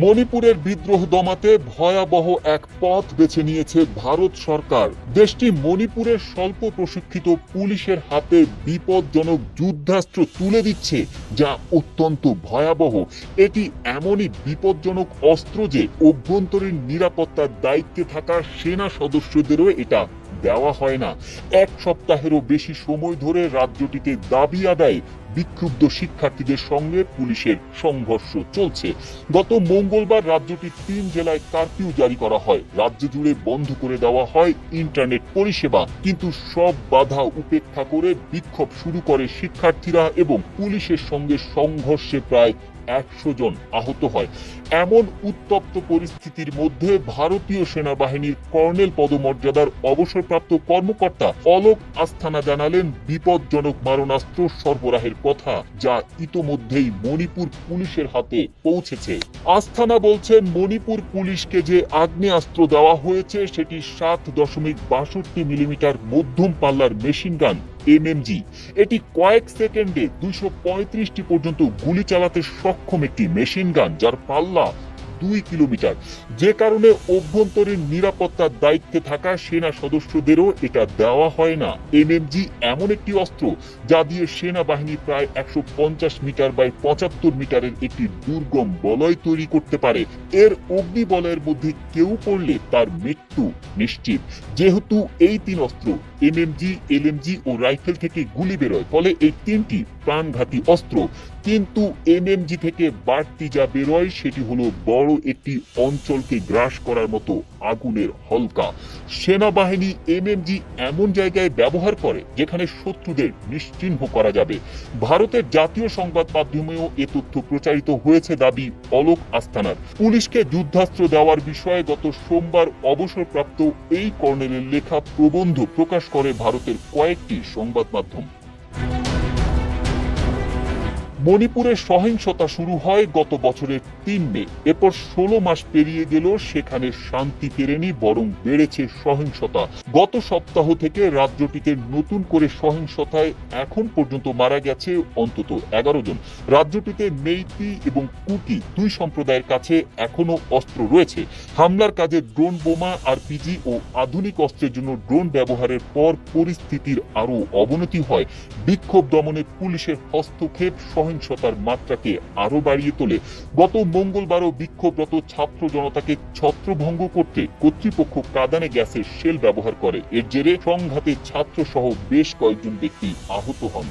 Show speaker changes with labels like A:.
A: মণিপুরের বিদ্রোহ দমাতে ভয়াবহ এক পথ বেছে নিয়েছে ভারত সরকার। দেশটি মণিপুরের স্বল্প প্রশিক্ষিত পুলিশের হাতে বিপজ্জনক যুদ্ধাস্ত্র তুলে দিচ্ছে, যা অত্যন্ত ভয়াবহ। এটি এমনই বিপজ্জনক অস্ত্র যে অভ্যন্তরীণ নিরাপত্তার দায়িত্বে থাকা সেনা সদস্যদেরও এটা দেওয়া হয় না। এক সপ্তাহেরও বেশি সময় ধরে রাজ্যটিতে দাবি আদায়ে বিক্ষুব্ধ শিক্ষার্থীদের সঙ্গে পুলিশের সংঘর্ষ চলছে। গত মঙ্গলবার রাজ্যটির 3 জেলায় কারফিউ জারি করা হয়। রাজ্য জুড়ে বন্ধ করে দেওয়া হয় ইন্টারনেট পরিষেবা, কিন্তু সব বাধা উপেক্ষা করে বিক্ষোভ শুরু করে শিক্ষার্থীরা এবং পুলিশের সঙ্গে সংঘর্ষে প্রায় 100 জন আহত হয়। এমন উত্তপ্ত পরিস্থিতির মধ্যে ভারতীয় সেনাবাহিনীর কর্নেল পদমর্যাদার অবসরপ্রাপ্ত কর্মকর্তা অলোক আস্থানা জানালেন বিপজ্জনক মারণাস্ত্র সরবরাহের কথা, যা ইতোমধ্যেই মণিপুর পুলিশের হাতে পৌঁছেছে। আস্থানা বলছেন, মণিপুর পুলিশকে যে আগ্নেয়াস্ত্র দেওয়া হয়েছে সেটি 7.62 মিলিমিটার মধ্যম পাল্লার মেশিন গান এমএমজি। এটি কয়েক সেকেন্ডে 235টি পর্যন্ত গুলি চালাতে সক্ষম একটি মেশিন গান, যার পাল্লা 2 কিলোমিটার। যে কারণে অভ্যন্তরীণ নিরাপত্তার দায়িত্বে থাকা সেনা সদস্যদেরও এটা দেওয়া হয় না। এমএমজি এমন একটি অস্ত্র যা দিয়ে সেনাবাহিনী প্রায় 150 মিটার বাই 75 মিটারের একটি দুর্গম বলয় তৈরি করতে পারে। এর অগ্নিবলয়ের মধ্যে কেউ পড়লে তার মৃত্যু নিশ্চিত। যেহেতু এই 3 অস্ত্র এমএমজি, এলএমজি ও রাইফেল থেকে গুলি বেরোয়, ফলে এই 3টি প্রাণঘাতী অস্ত্র। কিন্তু এমএমজি থেকে বাড়তি যা বেরোয় সেটি হলো বড় একটি অঞ্চলকে গ্রাস করার মতো আগুনের হলকা। সেনাবাহিনী এমএমজি এমন জায়গায় ব্যবহার করে যেখানে শত্রুদের নিশ্চিহ্ন করা যাবে। ভারতের জাতীয় সংবাদ মাধ্যমেও এ তথ্য প্রচারিত হয়েছে। দাবি অলোক আস্থানার, পুলিশকে যুদ্ধাস্ত্র দেওয়ার বিষয়ে গত সোমবার অবসরপ্রাপ্ত এই কর্নেলের লেখা প্রবন্ধ প্রকাশ করে ভারতের কয়েকটি সংবাদ মাধ্যম। মণিপুরে সহিংসতা শুরু হয় গত বছরের 3 মে। এরপর 16 মাস পেরিয়ে গেল, সেখানে শান্তি ফেরেনি, বরং বেড়েছে সহিংসতা। গত সপ্তাহ থেকে রাজ্যটিতে নতুন করে সহিংসতায় এখন পর্যন্ত মারা গেছে অন্তত 11 জন। রাজ্যটিতে মেইতি এবং কুকি 2 সম্প্রদায়ের কাছে এখনো অস্ত্র রয়েছে। হামলার কাজে ড্রোন, বোমা, আরপিজি ও আধুনিক অস্ত্রের জন্য ড্রোন ব্যবহারের পর পরিস্থিতির আরো অবনতি হয়। বিক্ষোভ দমনে পুলিশের হস্তক্ষেপ সহিংসতার মাত্রাকে আরো বাড়িয়ে তোলে। গত মঙ্গলবারও বিক্ষোভরত ছাত্র জনতাকে ছত্রভঙ্গ করতে কর্তৃপক্ষ কাঁদানে গ্যাসের শেল ব্যবহার করে। এর জেরে সংঘাতে ছাত্র সহ বেশ কয়েকজন ব্যক্তি আহত হন।